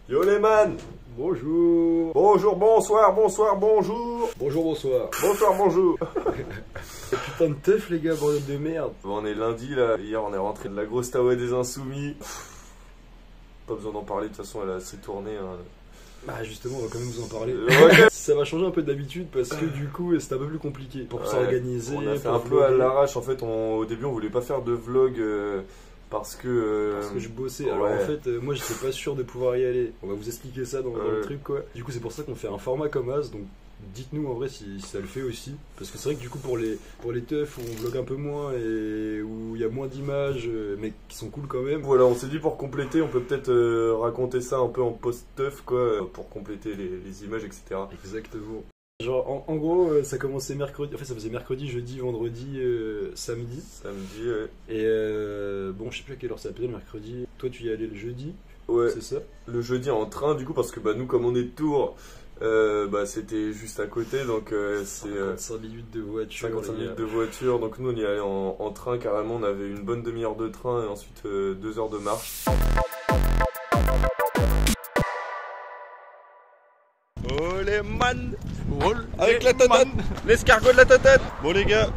Yo les man. Bonjour. Bonjour, bonsoir, bonsoir, bonjour. Bonjour, bonsoir. Bonsoir, bonjour. Putain de teuf les gars, bordel de merde. Bon, on est lundi là, hier on est rentré de la grosse Tawa des Insoumis. Pas besoin d'en parler, de toute façon elle a assez tourné. Hein. Bah justement, on va quand même vous en parler. Ouais. Ça va changer un peu d'habitude parce que du coup c'est un peu plus compliqué pour s'organiser. On a fait un peu à l'arrache, en fait au début on voulait pas faire de vlog parce que je bossais, ouais. Alors en fait moi j'étais pas sûr de pouvoir y aller. On va vous expliquer ça dans le truc quoi. Du coup c'est pour ça qu'on fait un format comme As, donc dites-nous en vrai si ça le fait aussi. Parce que c'est vrai que du coup pour les teufs où on vlog un peu moins et où il y a moins d'images mais qui sont cool quand même. Voilà, on s'est dit pour compléter, on peut peut-être raconter ça un peu en post-teuf quoi, pour compléter les images etc. Exactement. Genre en gros ça commençait mercredi, en fait ça faisait mercredi, jeudi, vendredi, samedi. Samedi ouais. Et bon je sais plus à quelle heure ça appelait le mercredi. Toi tu y allais le jeudi. Ouais. C'est ça. Le jeudi en train du coup parce que bah nous comme on est de Tours, bah c'était juste à côté donc c'est 55 minutes de voiture. 55 minutes de voiture, donc nous on y allait en train carrément, on avait une bonne demi-heure de train et ensuite 2 heures de marche. Oh les man, avec la totette, l'escargot de la totette. Bon les gars,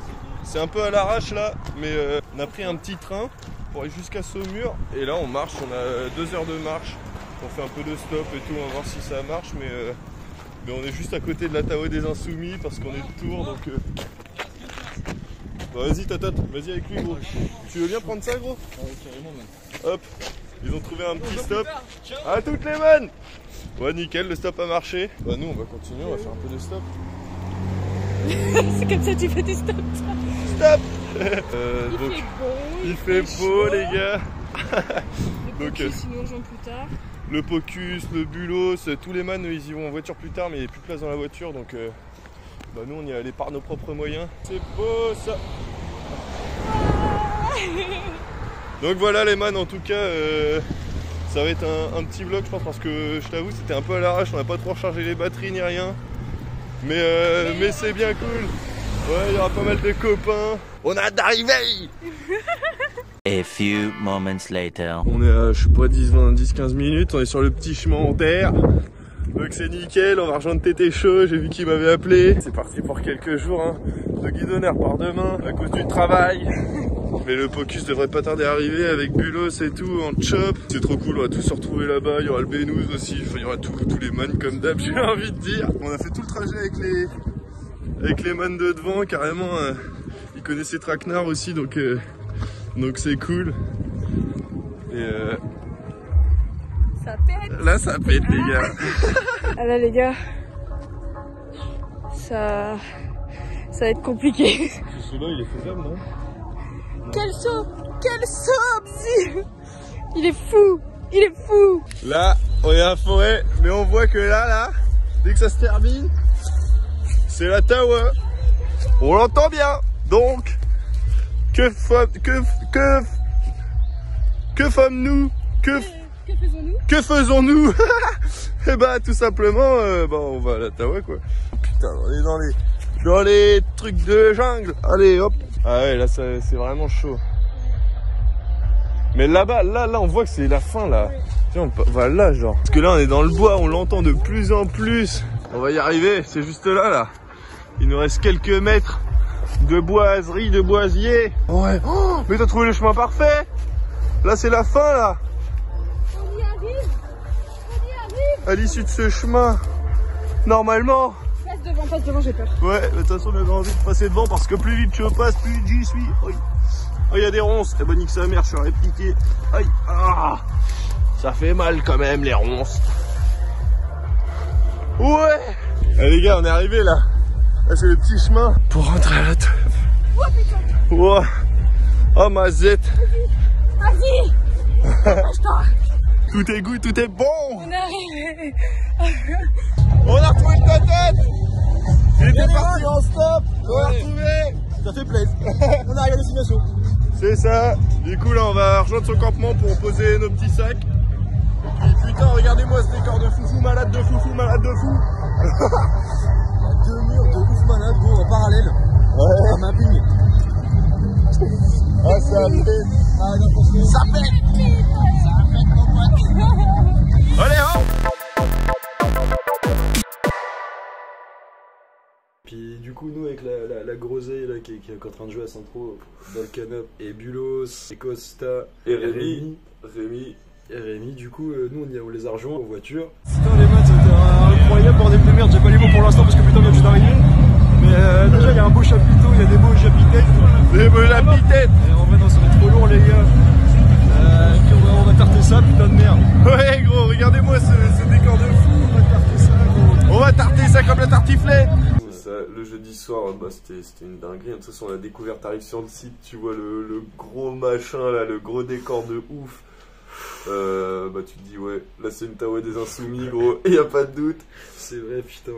c'est un peu à l'arrache là, mais on a pris un petit train pour aller jusqu'à Saumur et là on marche, on a 2 heures de marche, on fait un peu de stop et tout, on va voir si ça marche, mais on est juste à côté de la Tawa des Insoumis parce qu'on est de Tours donc bah, vas-y Totote, vas-y avec lui gros. Tu veux bien prendre ça gros? Ah ouais, carrément man. Hop, ils ont trouvé un petit stop. À toutes les man. Ouais nickel, le stop a marché. Bah nous on va continuer, on va faire un peu de stop. C'est comme ça que tu fais du stop. Stop. Il fait beau les gars. Le Donc, Pocus, ils nous rejoint plus tard. Le Pocus, le Bulos, tous les man ils y vont en voiture plus tard mais il n'y a plus de place dans la voiture donc bah nous on y est allé par nos propres moyens. C'est beau ça. Donc voilà les man, en tout cas ça va être un petit vlog je pense parce que je t'avoue c'était un peu à l'arrache, on n'a pas trop rechargé les batteries ni rien. Mais c'est bien cool. Ouais, il y aura pas mal de copains. On a d'arriver. A few moments later. On est à, je sais pas, 10-15 minutes, on est sur le petit chemin en terre. Donc c'est nickel, on va rejoindre Tété Chaud, j'ai vu qu'il m'avait appelé. C'est parti pour quelques jours, hein. Le guidonneur part demain à cause du travail. Mais le Pocus devrait pas tarder à arriver avec Bulos et tout en chop. C'est trop cool, on va tous se retrouver là-bas, il y aura le Bénouz aussi, enfin, il y aura tous les man comme d'hab, j'ai envie de dire. On a fait tout le trajet avec les man de devant, carrément, ils connaissaient Traquenard aussi, donc c'est cool. Et Ça pète. là ça pète les gars. Ah là les gars, ça va être compliqué. Celui-là il est faisable non? Quel saut, Psy. Il est fou. Là on est à la forêt, mais on voit que là, dès que ça se termine, c'est la Tawa. On l'entend bien, donc que faisons-nous? Que faisons-nous? Et bah tout simplement, on va à la Tawa quoi. Putain, on est dans les trucs de jungle. Allez hop. Ah ouais là c'est vraiment chaud. Mais là-bas, là on voit que c'est la fin là. Tiens, on va là genre. Parce que là on est dans le bois, on l'entend de plus en plus. On va y arriver, c'est juste là. Il nous reste quelques mètres de boiserie, de boisier. Ouais. Oh, mais t'as trouvé le chemin parfait. Là c'est la fin là. On y arrive. À l'issue de ce chemin, normalement. Passe devant, j'ai peur. Ouais, de toute façon j'avais envie de passer devant parce que plus vite je passe, plus vite j'y suis. Oh, il y a des ronces. Eh ben nique sa mère, je suis répliqué. Aïe, ah, ça fait mal quand même les ronces. Ouais. Allez les gars, on est arrivé là. Là c'est le petit chemin pour rentrer à la teuf. Oh putain. Ouais. Oh ma zette. Vas-y. Lâche-toi. Tout est goût, tout est bon. On est arrivé. On a retrouvé ta tête. Il était parti en stop. On l'a retrouvé. Ça fait plaisir. On arrive à destination. C'est ça. Du coup là on va rejoindre son campement pour poser nos petits sacs. Et puis putain regardez-moi ce décor de foufou, malade de fou. Il y a 2 murs de ouf malade gros en parallèle. Ouais. Un mapping. Ah ça pète. Ah non, ça pète. Ça pète mon pote. Allez hop. Puis du coup, nous, avec la groseille là, qui est en train de jouer à Saint-Tro dans le canap, et Bulos, et Costa, Et Rémi. Rémi, du coup, nous on les a rejoints en voiture. Putain, les maths c'était incroyable, bordel de merde. J'ai pas les mots pour l'instant parce que putain, vient juste d'arriver. Mais déjà, il y a un beau chapiteau, il y a des beaux chapiteaux. Des beaux chapiteaux. Et en vrai, non, ça va être trop lourd, les gars. Puis on va tarter ça, putain de merde. Ouais, gros, regardez-moi ce décor de fou. On va tarter ça, gros. On va tarter ça comme la tartiflette. Ça, le jeudi soir, bah, c'était une dinguerie. De toute façon, la découverte arrive sur le site. Tu vois le gros machin, là, le gros décor de ouf. Bah, tu te dis, ouais, là, c'est une Tawa des Insoumis, gros. Et y a pas de doute. C'est vrai, putain.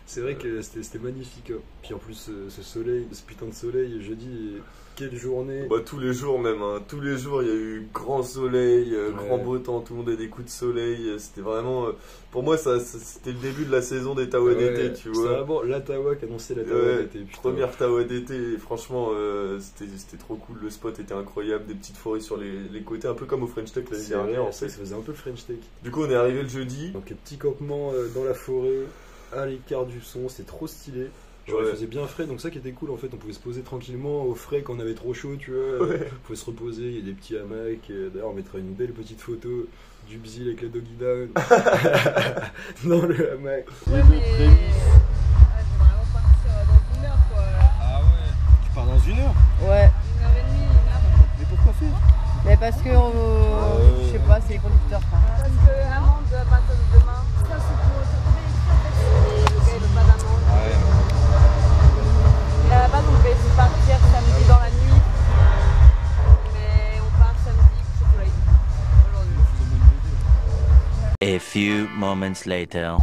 C'est vrai que c'était magnifique. Hein. Puis en plus, ce soleil, ce putain de soleil, jeudi, quelle journée. Bah, tous les jours même, hein. Tous les jours, il y a eu grand soleil, grand beau temps, tout le monde a des coups de soleil. C'était vraiment. Pour moi, c'était le début de la saison des Tawa d'été, tu vois. C'était vraiment la Tawa qui annonçait la Tawa d'été. Première Tawa d'été, et franchement, c'était trop cool. Le spot était incroyable, des petites forêts sur les côtés, un peu comme au French Tech l'année dernière. En fait. Ça faisait un peu le French Tech. Du coup, on est arrivé le jeudi. Donc, un petit campement dans la forêt, à l'écart du son, c'était trop stylé. Genre, il faisait bien frais, donc ça qui était cool en fait, on pouvait se poser tranquillement au frais quand on avait trop chaud, tu vois. On pouvait se reposer, il y a des petits hamacs. D'ailleurs, on mettra une belle petite photo du Bzil avec la doggy down dans le hamac. Ouais, mais. Je vais vraiment partir dans 1 heure, quoi. Ah ouais. Tu pars dans 1 heure? Ouais. 1h30, 1h. Mais pourquoi faire? Mais parce que, je sais pas, c'est les conducteurs. Parce que l'amende à partir de demain, ça c'est pour te trouver les prix en fait. Et le gars il veut pas d'amende. Et à la base on devait partir samedi dans la nuit. Mais on part samedi, c'est soleil. Aujourd'hui. A few moments later.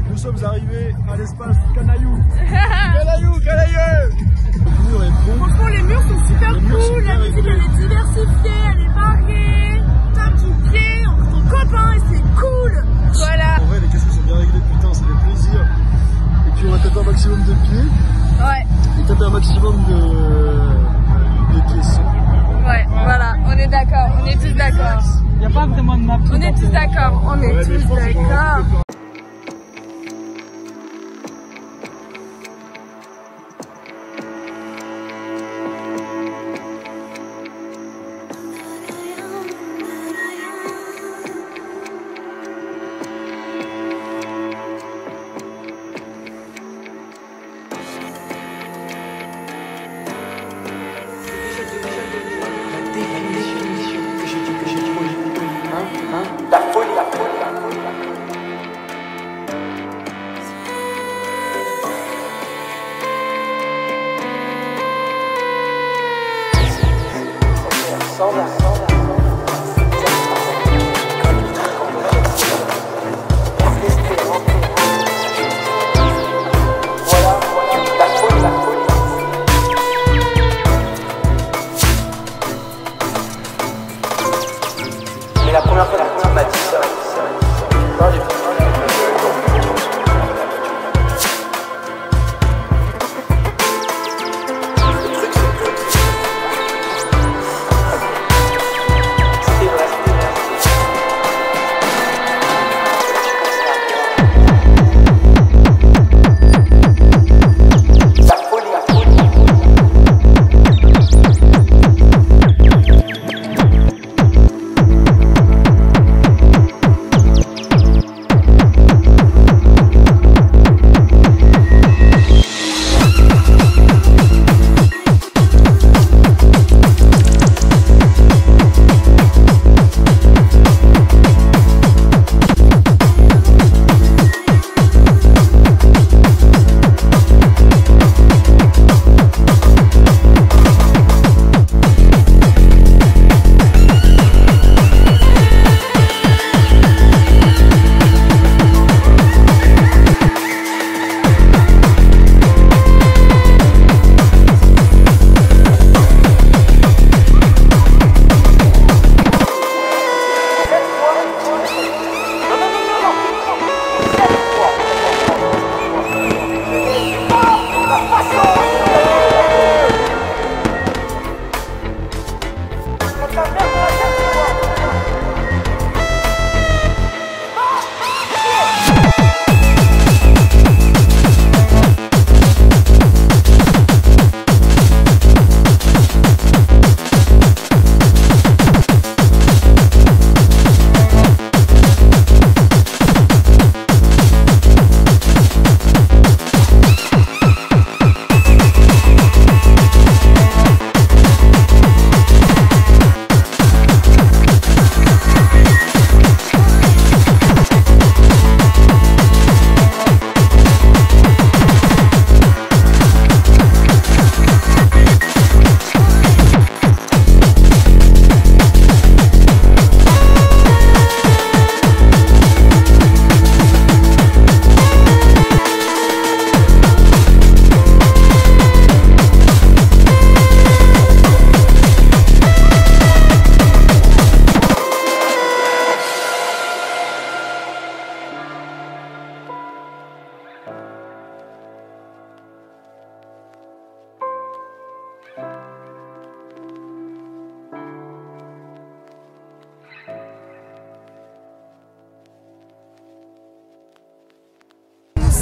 Nous sommes arrivés à l'espace Canaillou. Canaillou. Le mur est beau. Franchement, les murs sont super cool, la musique elle est diversifiée, elle est variée. T'as ton pied, ton copain et c'est cool. Voilà. En vrai, les questions sont bien réglées, putain, ça fait plaisir. Et puis on va taper un maximum de pieds. Ouais. Et taper un maximum de caissons. Ouais, voilà, on est d'accord, on est tous d'accord. Il n'y a pas vraiment de map. On est tous d'accord, on est tous d'accord. La première fois que m'a dit ça,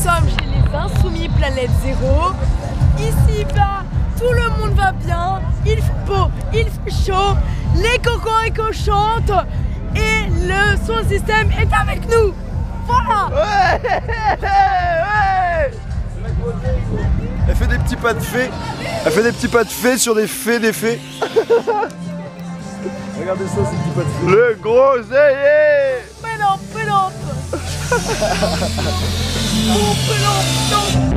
sommes chez les Insoumis Planète Zéro. Ici, là, tout le monde va bien. Il fait beau, il fait chaud. Les cocoricots chantent. Et le son système est avec nous. Voilà. Elle fait des petits pas de fée. Elle fait des petits pas de fée sur des fées, des fées. Regardez ça, ces petits pas de fée. Le gros zéyé. Pélampe, pélampe. Oh, pélampe, pélampe.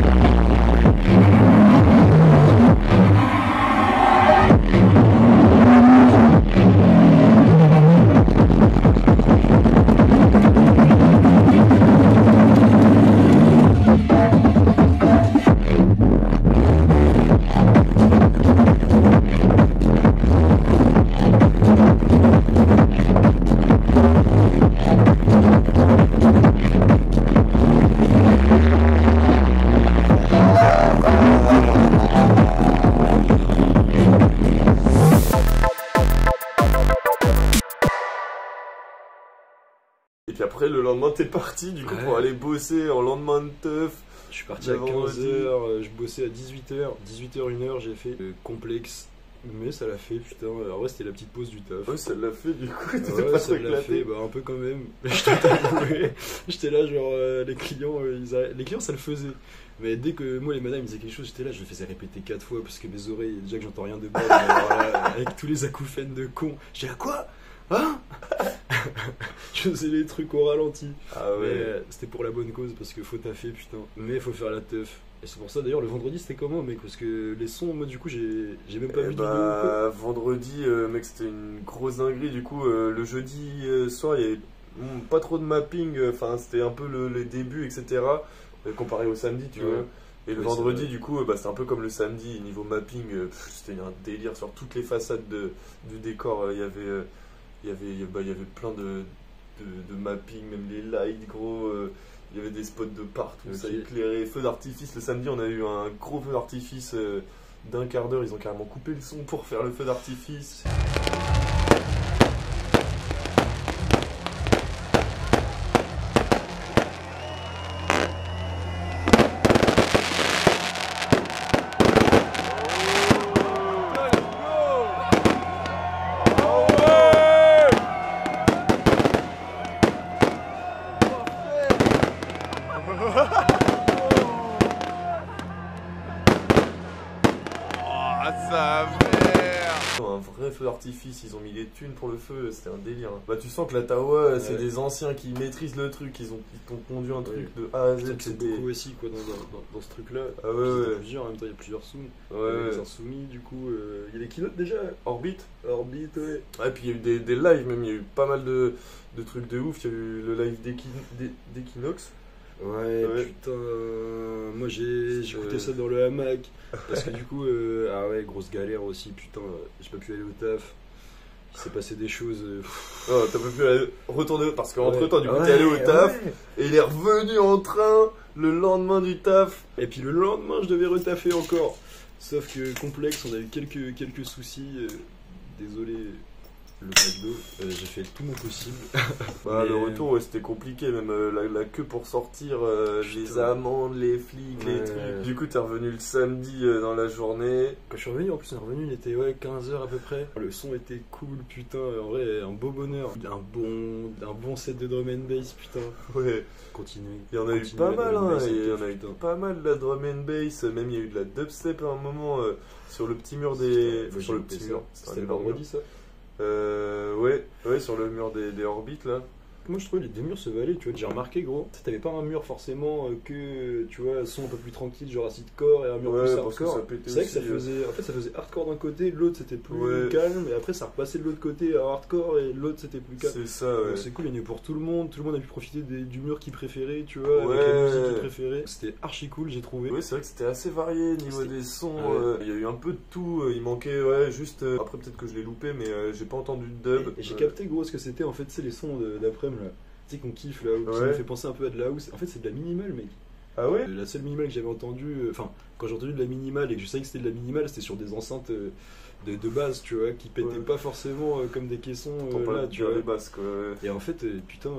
Et puis après, le lendemain, t'es parti du coup pour aller bosser en lendemain de teuf. Je suis parti à 15h, je bossais à 18h, 1h j'ai fait complexe, mais ça l'a fait, putain, en vrai c'était la petite pause du taf. Ouais, ça l'a fait du coup, t'étais ouais, pas ça trop l'a fait, éclaté. bah un peu quand même, je t'avoue, j'étais là genre, les clients ça le faisait. Mais dès que moi les madames ils disaient quelque chose, j'étais là, je le faisais répéter 4 fois parce que mes oreilles, déjà que j'entends rien de bas, avec tous les acouphènes de con, j'étais là quoi? Hein? Je faisais les trucs au ralenti. Ah ouais. Mais c'était pour la bonne cause parce qu'il faut taffer putain. Mais il faut faire la teuf. Et c'est pour ça d'ailleurs le vendredi c'était comment mec? Parce que les sons moi du coup j'ai même pas vu de vidéo. Vendredi mec c'était une grosse dinguerie du coup le jeudi soir il y avait pas trop de mapping, enfin c'était un peu les débuts etc. Comparé au samedi tu vois. Et le vendredi du coup c'était un peu comme le samedi niveau mapping, c'était un délire sur toutes les façades du décor, il y avait plein de mapping, même les lights gros, il y avait des spots de partout, ça éclairait, feu d'artifice, le samedi on a eu un gros feu d'artifice d'1 quart d'heure, ils ont carrément coupé le son pour faire le feu d'artifice. Un vrai feu d'artifice, ils ont mis des thunes pour le feu, c'était un délire. Bah tu sens que la Tawa, c'est des anciens qui maîtrisent le truc, ils t'ont conduit un truc de A à Z. C'est beaucoup aussi quoi dans ce truc là. Ah ouais. Plusieurs, en même temps il y a plusieurs soumis. Ouais. Les insoumis du coup, il y a des keynotes déjà. Orbit ouais. Ouais, puis il y a eu des lives même, il y a eu pas mal de trucs de ouf, il y a eu le live d'Equinox. Ouais, putain, moi j'ai écouté ça dans le hamac, parce que du coup, ah ouais, grosse galère aussi, putain, j'ai pas pu aller au taf, il s'est passé des choses. Oh, t'as pas pu aller retourner, parce qu'entre temps, du coup, t'es allé au taf, et il est revenu en train le lendemain du taf. Et puis le lendemain, je devais retaffer encore, sauf que complexe, on a eu quelques soucis, désolé. Le McDo, j'ai fait tout mon possible. Le retour c'était compliqué, même la queue pour sortir, les amendes, les flics, les trucs. Du coup t'es revenu le samedi dans la journée. Quand je suis revenu, en plus on est revenu, il était 15h à peu près. Le son était cool, putain, en vrai un beau bonheur. Un bon set de drum and bass, putain. Ouais. Continuez. Il y en a eu pas mal, hein. Il y en a eu pas mal de la drum and bass, même il y a eu de la dubstep à un moment sur le petit mur des. Sur le petit mur. C'était le vendredi ça. Ouais, sur le mur des orbites là. Moi je trouvais les deux murs se valaient, tu vois, j'ai remarqué gros. T'avais pas un mur forcément que, tu vois, son un peu plus tranquille, genre acidcore, et un mur plus hardcore. C'est vrai que ça faisait, en fait ça faisait hardcore d'un côté, l'autre c'était plus calme, et après ça repassait de l'autre côté à hardcore, et l'autre c'était plus calme. C'est ça, ouais. C'est cool, il y en a eu pour tout le monde a pu profiter du mur qu'il préférait, tu vois, avec la musique qu'il préférait. C'était archi cool, j'ai trouvé. Oui, c'est vrai que c'était assez varié au niveau des sons, il y a eu un peu de tout, il manquait, juste, après peut-être que je l'ai loupé, mais j'ai pas entendu de dub. Et j'ai capté gros ce que c'était, en fait, c'est les sons d'après-midi là. Tu sais qu'on kiffe là, qui me fait penser un peu à de la house. En fait, c'est de la minimale, mec. Ah ouais? La seule minimale que j'avais entendue, enfin, quand j'ai entendu de la minimale et que je savais que c'était de la minimale, c'était sur des enceintes de base, tu vois, qui pétaient pas forcément comme des caissons là, tu vois. Les basses, quoi. Et en fait, putain,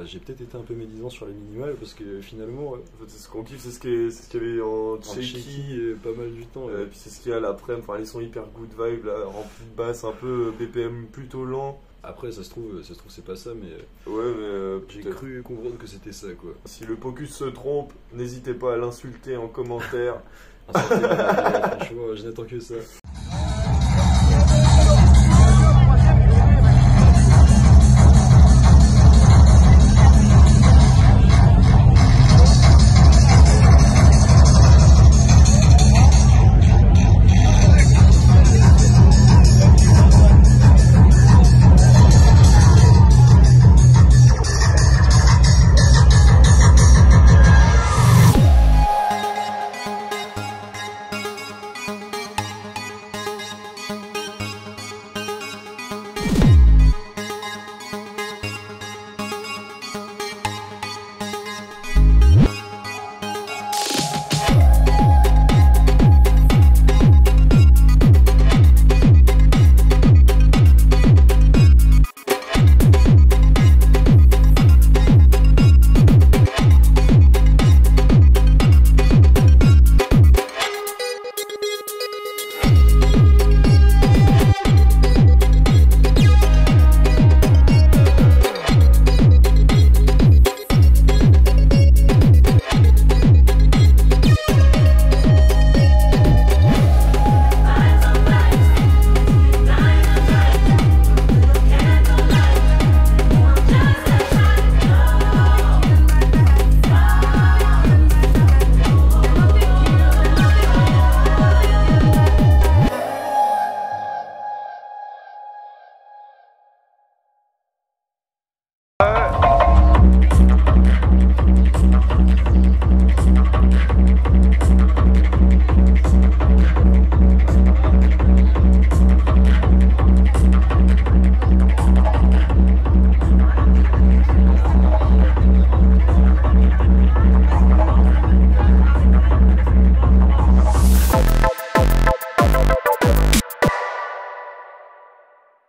j'ai peut-être été un peu médisant sur les minimales parce que finalement, en fait, c'est ce qu'on kiffe, c'est ce qu'il y avait en shaky pas mal du temps. Et puis c'est ce qu'il y a l'après, enfin, ils sont hyper good vibe, là, remplis de basses, un peu BPM plutôt lent. Après, ça se trouve c'est pas ça, mais ouais, mais j'ai cru comprendre que c'était ça, quoi. Si le Pocus se trompe, n'hésitez pas à l'insulter en commentaire. Franchement, je n'attends que ça.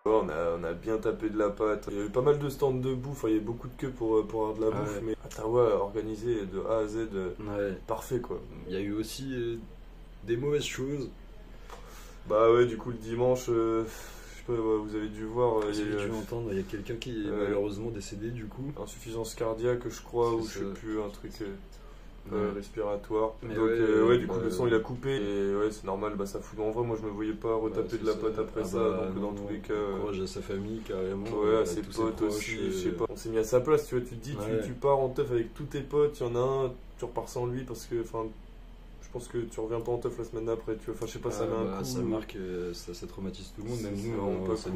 On a bien tapé de la pâte. Il y avait pas mal de stands de bouffe, il y avait beaucoup de queues pour avoir de la bouffe, mais Ottawa organisé de A à Z, parfait quoi. Il y a eu aussi des mauvaises choses. Bah ouais, du coup le dimanche, je sais pas, vous avez dû voir. Vous avez dû entendre, il y a quelqu'un qui est malheureusement décédé du coup. Insuffisance cardiaque, je crois, ou je sais plus, un truc respiratoire. Mais donc du coup le son il a coupé et ouais c'est normal, ça fout. En vrai moi je me voyais pas retaper de la pâte après ça, donc dans tous les cas courage à sa famille carrément, à ses potes aussi, je sais pas, on s'est mis à sa place, tu vois, tu te dis tu pars en teuf avec tous tes potes, il y en a un, tu repars sans lui parce que enfin je pense que tu reviens pas en teuf la semaine d'après, tu vois, enfin je sais pas, ça met un coup, ça marque, ça traumatise tout le monde, même nous ça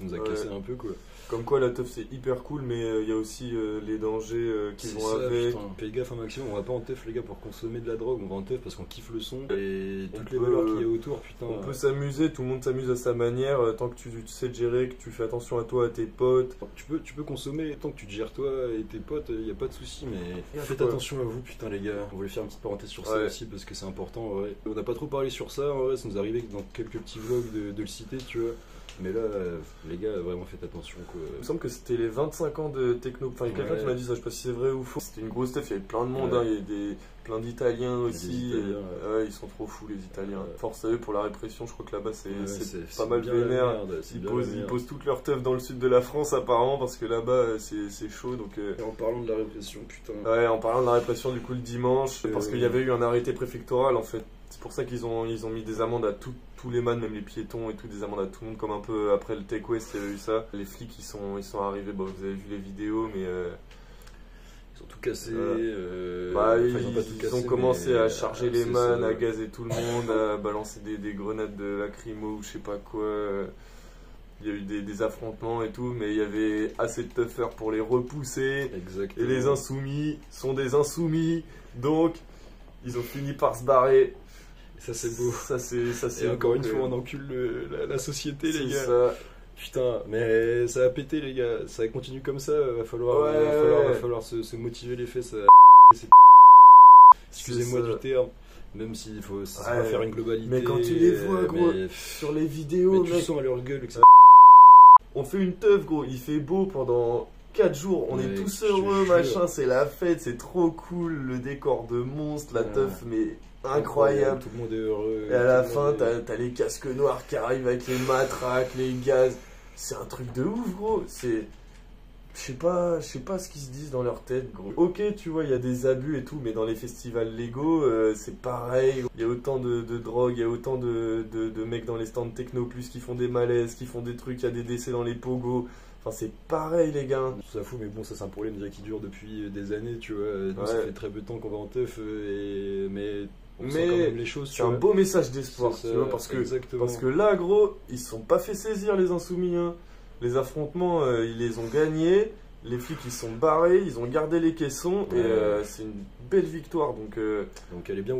nous a cassé un peu quoi. Comme quoi la teuf c'est hyper cool, mais il y a aussi les dangers qui vont avec. Fais gaffe un maximum, on va pas en teuf les gars pour consommer de la drogue, on va en teuf parce qu'on kiffe le son et toutes les valeurs qu'il y a autour, putain. On peut s'amuser, tout le monde s'amuse à sa manière, tant que tu sais te gérer, que tu fais attention à toi, à tes potes. Tu peux consommer tant que tu te gères toi et tes potes, y a pas de souci, mais faites attention à vous, putain les gars. On voulait faire une petite parenthèse sur ça aussi parce que c'est important en vrai. On n'a pas trop parlé sur ça en vrai, ça nous arrivait dans quelques petits vlogs de le citer, tu vois. Mais là, les gars, vraiment faites attention quoi. Il me semble que c'était les 25 ans de Techno. Enfin, il y a quelqu'un qui m'a dit ça, je sais pas si c'est vrai ou faux. C'était une grosse stuff, il y avait plein de monde, il y avait plein d'Italiens aussi. Ils sont trop fous les Italiens. Force à eux pour la répression, je crois que là-bas c'est pas mal vénère. Ils posent toute leur teuf dans le sud de la France apparemment parce que là-bas c'est chaud. Donc, Et en parlant de la répression, putain. Ouais, en parlant de la répression du coup le dimanche, parce qu'il y avait eu un arrêté préfectoral en fait. C'est pour ça qu'ils ont mis des amendes à tous les man, même les piétons et tout, des amendes à tout le monde, comme un peu après le Take West, il y a eu ça. Les flics ils sont arrivés, vous avez vu les vidéos, mais ils ont tout cassé. Ils ont commencé à charger les man, à gazer tout le monde, à balancer des grenades de lacrymo ou je sais pas quoi. Il y a eu des affrontements et tout, mais il y avait assez de tuffers pour les repousser. Exactement. Et les insoumis sont des insoumis, donc ils ont fini par se barrer. Ça c'est beau. Ça c'est et encore une fois on encule la société les gars. Ça. Putain, mais ça a pété les gars, ça continue comme ça, va falloir se motiver les fesses. Excusez-moi du terme. Même s'il faut pas faire une globalité. Mais quand tu les vois, gros, sur les vidéos, mais tu sens à leur gueule que ça... On fait une teuf, gros, il fait beau pendant 4 jours, on est tous heureux, machin, c'est la fête, c'est trop cool, le décor de monstre, la teuf, mais incroyable. Tout le monde est heureux. Et à la fin, t'as les casques noirs qui arrivent avec les matraques, les gaz. C'est un truc de ouf, gros. C'est... Je sais pas ce qu'ils se disent dans leur tête, gros. Ok, tu vois, il y a des abus et tout, mais dans les festivals légaux, c'est pareil. Il y a autant de drogue, il y a autant de mecs dans les stands Techno Plus qui font des malaises, qui font des trucs, il y a des décès dans les pogos. Enfin, c'est pareil, les gars. Je trouve ça fou, mais bon, ça c'est un problème déjà qui dure depuis des années, tu vois. Nous, ça fait très peu de temps qu'on va en teuf, mais on sent quand même les choses. C'est un beau message d'espoir, tu vois, parce que là, gros, ils se sont pas fait saisir, les insoumis, hein. Les affrontements, ils les ont gagnés. Les flics, ils sont barrés. Ils ont gardé les caissons. Et c'est une belle victoire. Donc elle est bien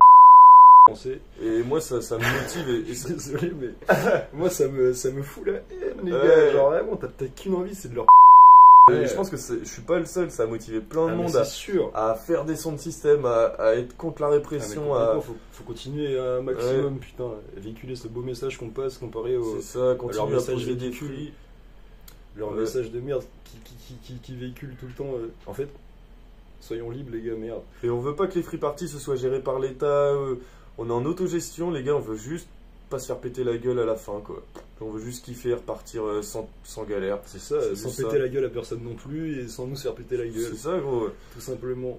français. Et moi, ça me motive. Désolé, mais moi, ça me fout la haine, les gars. Genre, vraiment, t'as peut-être qu'une envie, c'est de leur... Je pense que je suis pas le seul. Ça a motivé plein de monde à faire des sons de système, à être contre la répression. Faut continuer un maximum, putain. Véhiculer ce beau message qu'on passe comparé au... C'est ça, continuer à poser des fruits. Leur message de merde qui véhicule tout le temps. En fait, soyons libres, les gars, merde. Et on veut pas que les free parties se soient gérés par l'État. On est en autogestion, les gars, on veut juste pas se faire péter la gueule à la fin, quoi. On veut juste kiffer, repartir sans galère. C'est ça, sans péter la gueule à personne non plus et sans nous se faire péter la gueule. C'est ça, gros. Tout simplement.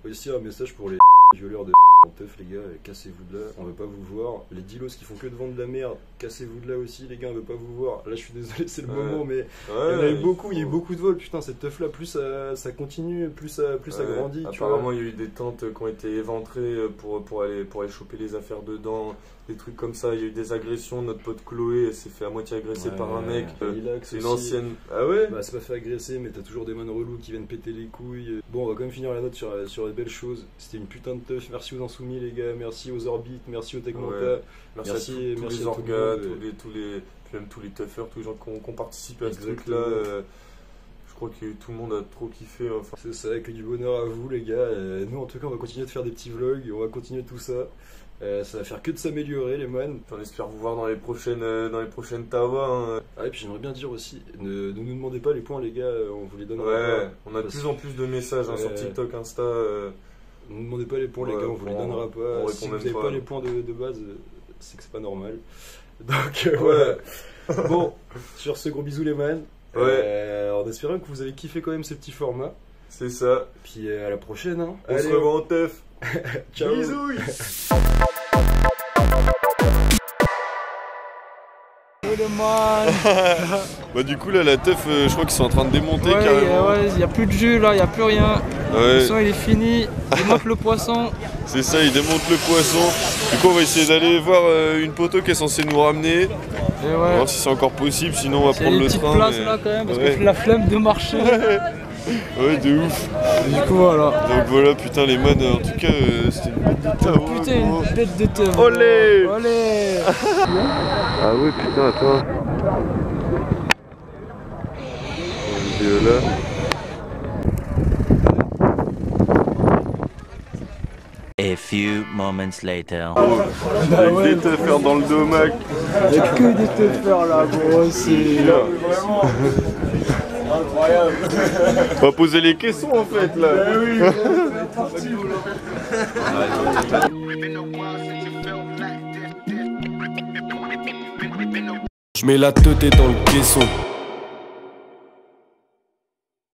Aussi, un message pour les violeurs de en teuf, les gars, cassez-vous de là, on veut pas vous voir. Les dealos qui font que de vendre de la merde, cassez-vous de là aussi, les gars, on veut pas vous voir. Là, je suis désolé, c'est le moment, mais il y en a eu beaucoup, il y a eu beaucoup de vols, putain, cette teuf là, plus ça continue, plus ça grandit. Apparemment, il y a eu des tentes qui ont été éventrées pour aller choper les affaires dedans, des trucs comme ça. Il y a eu des agressions, notre pote Chloé s'est fait à moitié agresser par un mec. C'est une ancienne. Ah ouais? Bah, c'est pas fait agresser, mais t'as toujours des man relous qui viennent péter les couilles. Bon, on va quand même finir la note sur les belles choses. C'était une putain de teuf, merci aux insoumis, les gars, merci aux orbites, merci aux Tegmenta, merci à tous les orgas, même tous les tuffers, tous les gens qui ont participé à ce truc là. Je crois que tout le monde a trop kiffé. Enfin. C'est ça, que du bonheur à vous, les gars. Nous, en tout cas, on va continuer de faire des petits vlogs, on va continuer tout ça. Ça va faire que de s'améliorer, les man. On espère vous voir dans les prochaines tawas. Hein. Ah, et puis j'aimerais bien dire aussi, ne nous demandez pas les points, les gars, on vous les donnera. Ouais, on a de plus en plus de messages sur TikTok, Insta. Ne nous demandez pas les points, les gars, on vous les donnera pas. Si vous n'avez pas les points de base, c'est que c'est pas normal. Donc, bon, sur ce, gros bisous, les man. En espérant que vous avez kiffé quand même ces petits formats. C'est ça. Puis à la prochaine. Hein. On se revoit en teuf. Ciao. Bisous. Bah du coup là la teuf je crois qu'ils sont en train de démonter carrément. Ouais, il n'y a plus de jus là, il n'y a plus rien. Le poisson il est fini, il démonte le poisson. C'est ça, il démonte le poisson. Du coup on va essayer d'aller voir une poteau qui est censée nous ramener. On va voir si c'est encore possible, sinon on va prendre le train. Il y a une petite place là quand même parce que j'ai la flemme de marcher. Ouais, de ouf. Du coup voilà. Donc voilà, putain les man, en tout cas c'était une bête de teuf. Putain, une bête de teuf. Olé. Olé. Ah ouais, putain, attends. Vidéo là. A few moments later. Avec des teufers dans le domac. Il n'y a que des teufers là, gros, c'est là. Incroyable. On va poser les caissons en fait là. Je mets la tête dans le caisson.